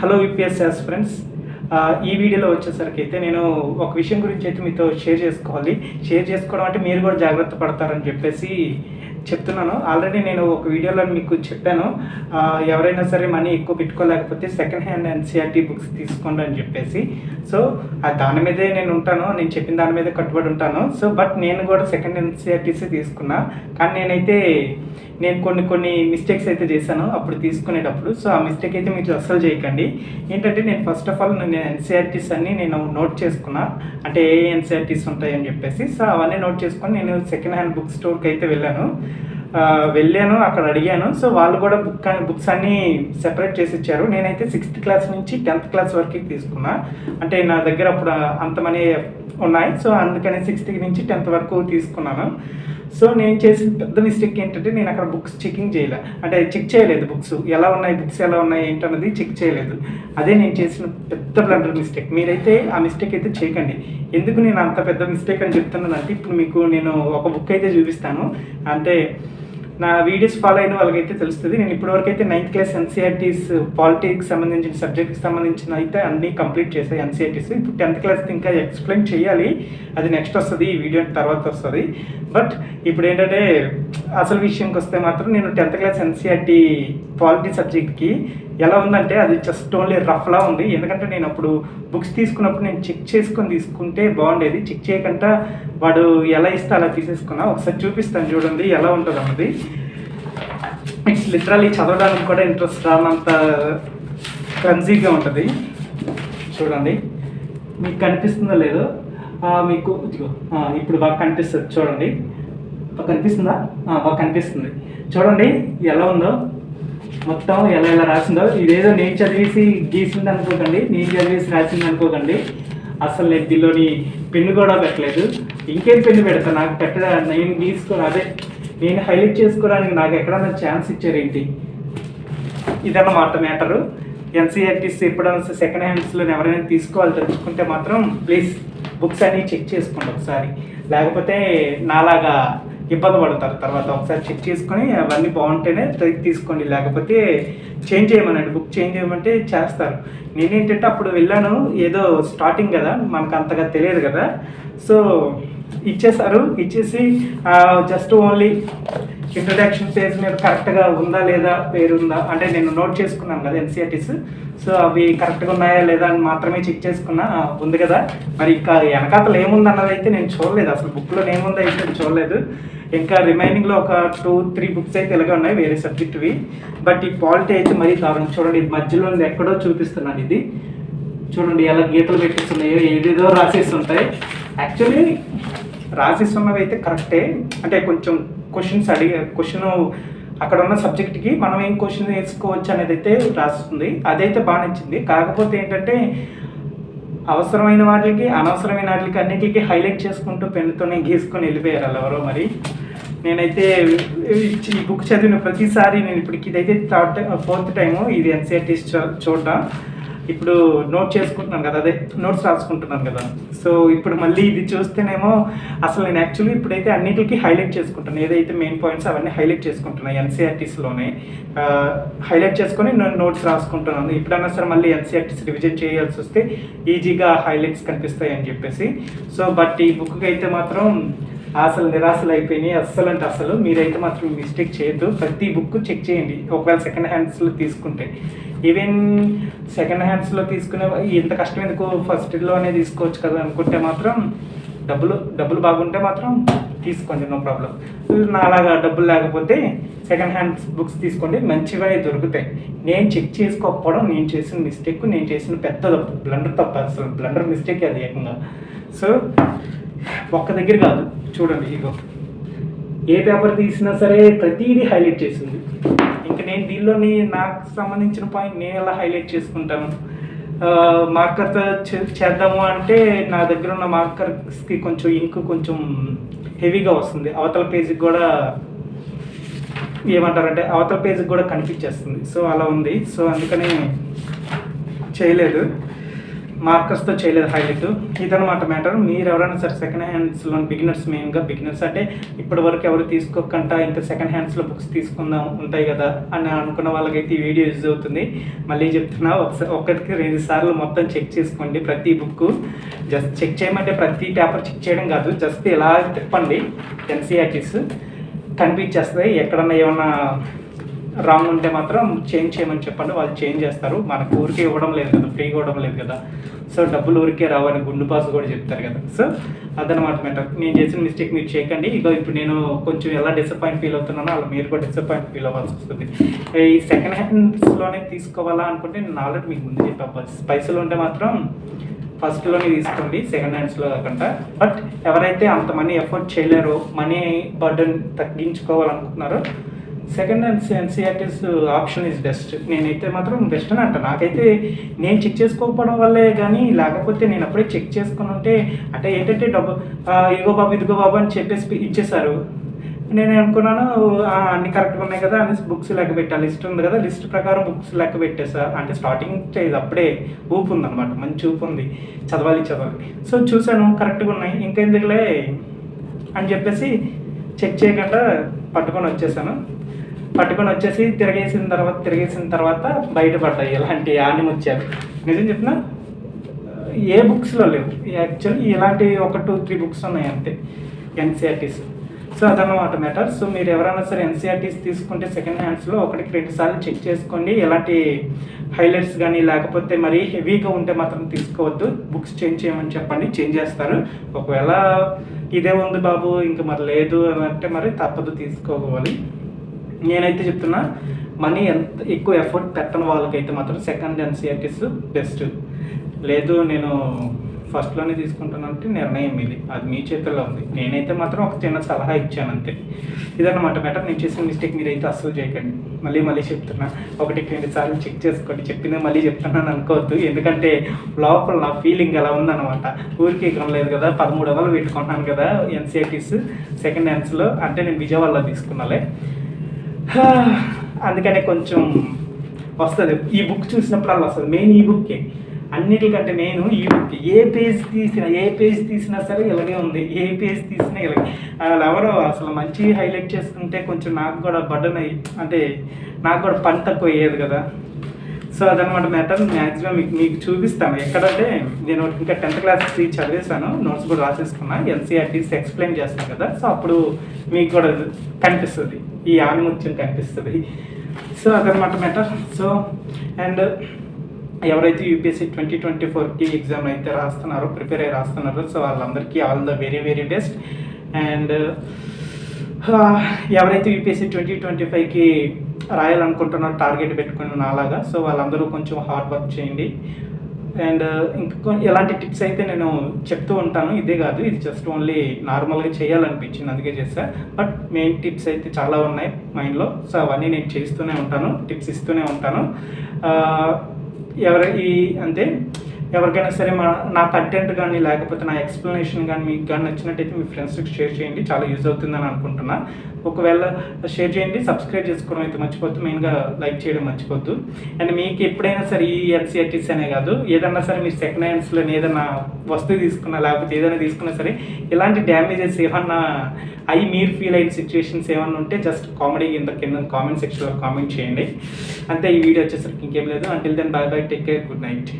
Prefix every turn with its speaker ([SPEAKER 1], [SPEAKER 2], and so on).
[SPEAKER 1] Hello UPS friends. ఈ వీడియోలో వచ్చేసరికి అయితే నేను ఒక విషయం గురించి అయితే మీతో షేర్ చేసుకోవడం అంటే మీరు కూడా జాగ్రత్త పడతారని చెప్పేసి చెప్తున్నాను. ఆల్రెడీ నేను ఒక వీడియోలో మీకు చెప్పాను, ఎవరైనా సరే మనీ ఎక్కువ పెట్టుకోలేకపోతే సెకండ్ హ్యాండ్ ఎన్సీఆర్టీ బుక్స్ తీసుకోండి అని చెప్పేసి. సో దాని మీదే నేను ఉంటాను, నేను చెప్పిన దాని మీదే కట్టుబడి ఉంటాను. సో బట్ నేను కూడా సెకండ్ ఎన్సీఆర్టీసీ తీసుకున్నా, కానీ నేను కొన్ని మిస్టేక్స్ అయితే చేశాను అప్పుడు తీసుకునేటప్పుడు. సో ఆ మిస్టేక్ అయితే మీరు అస్సలు చేయకండి. ఏంటంటే నేను ఫస్ట్ ఆఫ్ ఆల్ నేను ఎన్సీఆర్టీస్ అన్ని నేను నోట్ చేసుకున్నా, అంటే ఏ ఎన్సీఆర్టీస్ ఉంటాయని చెప్పేసి. సో అవన్నీ నోట్ చేసుకొని నేను సెకండ్ హ్యాండ్ బుక్ స్టోర్కి అయితే వెళ్ళాను, అక్కడ అడిగాను. సో వాళ్ళు కూడా బుక్స్ అన్నీ సెపరేట్ చేసి ఇచ్చారు. నేనైతే 6th క్లాస్ నుంచి 10th క్లాస్ వరకు తీసుకున్నా, అంటే నా దగ్గర అప్పుడు అంత మనీ ఉన్నాయి. సో అందుకని 6th నుంచి 10th వరకు తీసుకున్నాను. సో నేను చేసిన పెద్ద మిస్టేక్ ఏంటంటే నేను అక్కడ బుక్స్ చెక్ చేయలేదు. బుక్స్ ఎలా ఉన్నాయి ఏంటన్నది చెక్ చేయలేదు. అదే నేను చేసిన పెద్ద బ్లండర్ మిస్టేక్. మీరైతే ఆ మిస్టేక్ అయితే చేయకండి. ఎందుకు నేను అంత పెద్ద మిస్టేక్ అని చెప్తున్నానంటే, ఇప్పుడు మీకు నేను ఒక బుక్ అయితే చూపిస్తాను. అంటే నా వీడియోస్ ఫాలో అయిన వాళ్ళకైతే తెలుస్తుంది. నేను ఇప్పటివరకు అయితే 9th క్లాస్ ఎన్సీఆర్టీస్ పాలిటిక్స్ సంబంధించిన సబ్జెక్ట్కి సంబంధించిన అయితే అన్నీ కంప్లీట్ చేసాయి ఎన్సీఆర్టీస్. ఇప్పుడు 10th క్లాస్ ఇంకా ఎక్స్ప్లెయిన్ చేయాలి, అది నెక్స్ట్ వస్తుంది, ఈ వీడియో తర్వాత వస్తుంది. బట్ ఇప్పుడు ఏంటంటే అసలు విషయంకి వస్తే మాత్రం నేను 10th క్లాస్ ఎన్సీఆర్టీ పాలిటీ సబ్జెక్ట్కి ఎలా ఉందంటే అది జస్ట్ ఓన్లీ రఫ్లా ఉంది. ఎందుకంటే నేను అప్పుడు బుక్స్ తీసుకున్నప్పుడు నేను చెక్ చేసుకొని తీసుకుంటే బాగుండేది. చెక్ చేయకుండా వాడు ఎలా ఇస్తే అలా తీసేసుకున్నా. ఒకసారి చూపిస్తాను చూడండి ఎలా ఉంటుంది అన్నది. ఇట్స్ లిటరల్లీ చదవడానికి కూడా ఇంట్రెస్ట్ రానంత క్లమ్జీగా ఉంటుంది. చూడండి, మీకు కనిపిస్తుందో లేదో, మీకు ఇప్పుడు బాగా కనిపిస్తుంది. చూడండి, కనిపిస్తుందా? బాగా కనిపిస్తుంది. చూడండి ఎలా ఉందో, మొత్తం ఎలా రాసిందో. ఇదేదో నేను చదివేసి గీసింది అనుకోకండి, నేను చదివేసి రాసింది అనుకోకండి. అసలు నేను దీనిలోని పెన్ను కూడా పెట్టలేదు. ఇంకేం పెన్ను పెడతాను? నాకు నేను హైలైట్ చేసుకోవడానికి నాకు ఎక్కడన్నా ఛాన్స్ ఇచ్చారేంటి? ఇదన్నమాట మ్యాటరు. ఎన్సీఆర్టీస్ ఎప్పుడైనా సెకండ్ హ్యాండ్స్లో ఎవరైనా తెలుసుకుంటే మాత్రం ప్లీజ్ బుక్స్ అన్నీ చెక్ చేసుకోండి ఒకసారి, లేకపోతే నాలాగా ఇబ్బంది పడతారు తర్వాత. ఒకసారి చెక్ చేసుకొని అవన్నీ బాగుంటేనే తీసుకోండి, లేకపోతే చేంజ్ చేయమనండి. బుక్ చేంజ్ చేయమంటే చేస్తారు. నేనేంటంటే అప్పుడు వెళ్ళాను, ఏదో స్టార్టింగ్ కదా, మనకు అంతగా తెలియదు కదా. సో ఇచ్చేసి జస్ట్ ఓన్లీ ఇంట్రడక్షన్ పేజ్ మీద కరెక్ట్గా ఉందా లేదా, పేరుందా అంటే నేను నోట్ చేసుకున్నాను కదా ఎన్సీఆర్టీస్. సో అవి కరెక్ట్గా ఉన్నాయా లేదా అని మాత్రమే చెక్ చేసుకున్నా. ఉంది కదా, మరి ఇంకా వెనకాతలు ఏముంది అన్నది అయితే నేను చూడలేదు. అసలు బుక్లో ఏముందో అయితే నేను చూడలేదు. ఇంకా రిమైనింగ్లో ఒక 2-3 బుక్స్ అయితే ఇలాగే ఉన్నాయి వేరే సబ్జెక్టువి. బట్ ఈ పాలిటీ అయితే మరీ దారుణం. చూడండి, ఇది మధ్యలో ఎక్కడో చూపిస్తున్నాను. ఇది చూడండి ఎలా గీతలు పెట్టిస్తున్నాయో, ఏదేదో రాసేసి ఉంటాయి. యాక్చువల్లీ రాసేసి ఉన్నవి అయితే కరెక్టే, అంటే కొంచెం క్వశ్చన్ అక్కడ ఉన్న సబ్జెక్ట్కి మనం ఏం క్వశ్చన్ వేసుకోవచ్చు అనేది అయితే రాస్తుంది. అదైతే బాగా నచ్చింది. కాకపోతే ఏంటంటే అవసరమైన వాటికి అనవసరమైన వాటికి అన్నిటికీ హైలైట్ చేసుకుంటూ పెన్నుతోనే గీసుకొని వెళ్ళిపోయారు వాళ్ళు ఎవరో. మరి నేనైతే ఈ బుక్ చదివిన ప్రతిసారి నేను ఇప్పటికి ఇదైతే 4th టైము ఇది ఎన్సీఆర్టీస్ చూడడం. ఇప్పుడు నోట్ చేసుకుంటున్నాను కదా, అదే నోట్స్ రాసుకుంటున్నాను కదా. సో ఇప్పుడు మళ్ళీ ఇది చూస్తేనేమో అసలు నేను యాక్చువల్లీ ఇప్పుడైతే అన్నిటికీ హైలైట్ చేసుకుంటాను. ఏదైతే మెయిన్ పాయింట్స్ అవన్నీ హైలైట్ చేసుకుంటున్నాను ఎన్సీఆర్టీస్లోనే. హైలైట్ చేసుకొని నేను నోట్స్ రాసుకుంటున్నాను. ఇప్పుడన్నా సరే మళ్ళీ ఎన్సీఆర్టీస్ రివిజన్ చేయాల్సి వస్తే ఈజీగా హైలైట్స్ కనిపిస్తాయి అని చెప్పేసి. సో బట్ ఈ బుక్కి అయితే మాత్రం అసలు నిరాశలు అయిపోయినాయి. అసలు మీరైతే మాత్రం మిస్టేక్ చేయొద్దు. ప్రతి బుక్ చెక్ చేయండి. ఒకవేళ సెకండ్ హ్యాండ్స్లో తీసుకుంటే, ఈవెన్ సెకండ్ హ్యాండ్స్లో తీసుకునే ఇంత కష్టం ఎందుకు, ఫస్ట్లోనే తీసుకోవచ్చు కదా అనుకుంటే మాత్రం డబ్బులు బాగుంటే మాత్రం తీసుకోండి, నో ప్రాబ్లం. నాలాగా డబ్బులు లేకపోతే సెకండ్ హ్యాండ్స్ బుక్స్ తీసుకోండి, మంచిగా దొరుకుతాయి. నేను చెక్ చేసుకోకపోవడం నేను చేసిన మిస్టేక్, నేను చేసిన పెద్ద తప్పు, అసలు బ్లండర్ మిస్టేక్ అది ఏకంగా. సో ఒక్క దగ్గర కాదు, చూడండి ఇగో ఏ పేపర్ తీసినా సరే ప్రతిదీ హైలైట్ చేసింది. ఇంకా నేను దీనిలోని నాకు సంబంధించిన పాయింట్ నేను ఎలా హైలైట్ చేసుకుంటాను? మార్కర్తో చేద్దాము అంటే నా దగ్గర ఉన్న మార్కర్స్కి కొంచెం ఇంక్ కొంచెం హెవీగా వస్తుంది. అవతల పేజీకి కూడా కనిపించేస్తుంది. సో అలా ఉంది. సో అందుకని చేయలేదు. మార్కర్స్తో చేయలేదు హైలైట్. ఇదనమాట మ్యాటర్. మీరు ఎవరైనా సరే సెకండ్ హ్యాండ్స్లో బిగినర్స్, మెయిన్గా బిగినర్స్ అంటే ఇప్పటి వరకు ఎవరు తీసుకోకుండా ఇంకా సెకండ్ హ్యాండ్స్లో బుక్స్ తీసుకుందాం ఉంటాయి కదా అని అనుకున్న వాళ్ళకైతే ఈ వీడియో యూజ్ అవుతుంది. మళ్ళీ చెప్తున్నా, ఒకటికి 2 సార్లు మొత్తం చెక్ చేసుకోండి ప్రతి బుక్. జస్ట్ చెక్ చేయమంటే ప్రతి పేపర్ చెక్ చేయడం కాదు, జస్ట్ ఇలా తిప్పండి. ఎన్సీఆర్టీస్ కనిపించేస్తాయి. ఎక్కడన్నా ఏమన్నా రాంగ్ ఉంటే మాత్రం చేంజ్ చేయమని చెప్పండి, వాళ్ళు చేంజ్ చేస్తారు. మనకు ఊరికే ఇవ్వడం లేదు కదా, ఫ్రీగా ఇవ్వడం లేదు కదా. సో డబ్బులు ఊరికే రావని గుండు పాస్ కూడా చెప్తారు కదా. సో అదనమాట మ్యాటర్. నేను చేసిన మిస్టేక్ మీరు చేయకండి. ఇప్పుడు నేను కొంచెం ఎలా డిసప్పాయింట్ ఫీల్ అవుతున్నానో అలా మీరు కూడా డిసప్పాయింట్ ఫీల్ అవ్వాల్సి వస్తుంది. ఈ సెకండ్ హ్యాండ్స్లోనే తీసుకోవాలా అనుకుంటే నేను ఆల్రెడీ మీకు ముందు చెప్పా, పైసలు ఉంటే మాత్రం ఫస్ట్లోనే తీసుకోండి, సెకండ్ హ్యాండ్స్లో కాకుండా. బట్ ఎవరైతే అంత మనీ ఎఫర్ట్ చేయలేరో, మనీ బర్డన్ తగ్గించుకోవాలనుకుంటున్నారో, second hands NCERTs option is best. నేనైతే మాత్రం బెస్ట్ అని అంటాను. నాకైతే నేను చెక్ చేసుకోకపోవడం వల్లే కానీ, లేకపోతే నేను అప్పుడే చెక్ చేసుకుని ఉంటే అంటే ఏంటంటే డబ్బు ఇదిగో బాబు అని చెప్పేసి ఇచ్చేసారు. నేను అనుకున్నాను అన్ని కరెక్ట్గా ఉన్నాయి కదా అని బుక్స్ లెక్క పెట్టా, లిస్ట్ ఉంది కదా, లిస్ట్ ప్రకారం బుక్స్ లెక్క పెట్టేసా. అంటే స్టార్టింగ్ స్టేజ్ అప్పుడే ఊపు ఉందన్నమాట, మంచి ఊపు ఉంది, చదవాలి. సో చూశాను కరెక్ట్గా ఉన్నాయి, ఇంకెందుకులే అని చెప్పేసి చెక్ చేయకుండా పట్టుకొని వచ్చేసి తిరిగేసిన తర్వాత బయటపడ్డాయి ఇలాంటి ఆనిముత్యాలు. నిజం చెప్పిన ఏ బుక్స్లో లేవు యాక్చువల్లీ, ఇలాంటి 1-2-3 బుక్స్ ఉన్నాయి అంతే ఎన్సీఆర్టీస్. సో అదన్నమాట మ్యాటర్. సో మీరు ఎవరైనా సరే ఎన్సీఆర్టీస్ తీసుకుంటే సెకండ్ హ్యాండ్స్లో 1-2 సార్లు చెక్ చేసుకోండి. ఎలాంటి హైలైట్స్ కానీ లేకపోతే మరీ హెవీగా ఉంటే మాత్రం తీసుకోవద్దు. బుక్స్ చేంజ్ చేయమని చెప్పండి, చేంజ్ చేస్తారు. ఒకవేళ ఇదే ఉంది బాబు ఇంకా మరి లేదు అని అంటే మరి తప్పదు, తీసుకోవాలి. నేనైతే చెప్తున్నా, మనీ ఎంత ఎక్కువ ఎఫర్ట్ పెట్టని వాళ్ళకైతే మాత్రం సెకండ్ ఎన్సీఆర్టీస్ బెస్ట్. లేదు నేను ఫస్ట్లోనే తీసుకుంటానంటే నిర్ణయం ఇది, అది మీ చేతుల్లో ఉంది. నేనైతే మాత్రం ఒక చిన్న సలహా ఇచ్చాను అంతే. ఇదన్నమాట మ్యాటర్. నేను చేసిన మిస్టేక్ మీరైతే అస్సలు చేయకండి. మళ్ళీ చెప్తున్నా, 1-2 సార్లు చెక్ చేసుకోండి. చెప్పిందే మళ్ళీ చెప్తున్నాను అనుకోవద్దు, ఎందుకంటే లోపల నా ఫీలింగ్ అలా ఉందన్నమాట. ఊరికి కొనలేదు కదా, 1300 పెట్టుకుంటున్నాను కదా ఎన్సీఆర్టీస్ సెకండ్ హ్యాండ్స్లో. అంటే నేను విజయవాడలో తీసుకున్నాలే, అందుకనే కొంచెం వస్తుంది. ఈ బుక్ చూసినప్పుడు వస్తుంది. మెయిన్ ఈ బుక్కే, అన్నిటికంటే మెయిన్ ఈ బుక్. ఏ పేజ్ తీసినా సరే ఇలాగే ఉంది, ఏ పేజ్ తీసినా ఇలాగే. ఎవరో అసలు మంచి హైలైట్ చేసుకుంటే కొంచెం నాకు కూడా బర్డన్ అంటే నాకు కూడా పని తక్కువ అయ్యేది కదా. సో అదనమాట మ్యాటర్. మ్యాక్సిమం మీకు చూపిస్తాను. ఎక్కడంటే నేను ఇంకా 10th క్లాస్ చదివేశాను, నోట్స్ కూడా రాసేసుకున్నా, ఎన్సీఆర్టీస్ ఎక్స్ప్లెయిన్ చేస్తాను కదా. సో అప్పుడు మీకు కూడా కనిపిస్తుంది, ఈ ఆనిముత్యం కనిపిస్తుంది. సో అదనమాట మ్యాటర్. సో అండ్ ఎవరైతే యూపీఎస్సీ 2024కి ఎగ్జామ్ అయితే ప్రిపేర్ అయ్యి రాస్తున్నారో, సో వాళ్ళందరికీ all the very very best. And ఎవరైతే యూపీఎస్సీ 2025కి రాయాలనుకుంటున్నారో టార్గెట్ పెట్టుకుని నాలాగా, సో వాళ్ళందరూ కొంచెం హార్డ్ వర్క్ చేయండి. అండ్ ఇంకా ఎలాంటి టిప్స్ అయితే నేను చెప్తూ ఉంటాను, ఇదే కాదు, ఇది జస్ట్ ఓన్లీ నార్మల్గా చేయాలనిపించింది అందుకే చేస్తా. బట్ మెయిన్ టిప్స్ అయితే చాలా ఉన్నాయి మైండ్లో. సో అవన్నీ నేను చేస్తూనే ఉంటాను, టిప్స్ ఇస్తూనే ఉంటాను. అంటే ఎవరికైనా సరే నా కంటెంట్ కానీ లేకపోతే నా ఎక్స్ప్లెనేషన్ కానీ మీకు కానీ నచ్చినట్టయితే మీ ఫ్రెండ్స్కి షేర్ చేయండి, చాలా యూజ్ అవుతుందని అనుకుంటున్నా. ఒకవేళ షేర్ చేయండి, సబ్స్క్రైబ్ చేసుకోవడం అయితే మర్చిపోద్దు, మెయిన్గా లైక్ చేయడం మర్చిపోద్దు. అండ్ మీకు ఎప్పుడైనా సరే ఈ ఎన్సీఆర్టీస్ అనే కాదు, ఏదన్నా సరే మీరు సెకండ్ హ్యాండ్స్లో ఏదైనా వస్తువు తీసుకున్నా లేకపోతే ఏదైనా తీసుకున్నా సరే ఇలాంటి డ్యామేజెస్ ఏమన్నా అవి మీరు ఫీల్ అయిన సిచ్యువేషన్స్ ఏమన్నా ఉంటే జస్ట్ కామెడీ కింద కామెంట్ సెక్షన్లో కామెంట్ చేయండి అంతే. ఈ వీడియో వచ్చేసరికి ఇంకేం లేదు. Until then bye bye, take care, good night.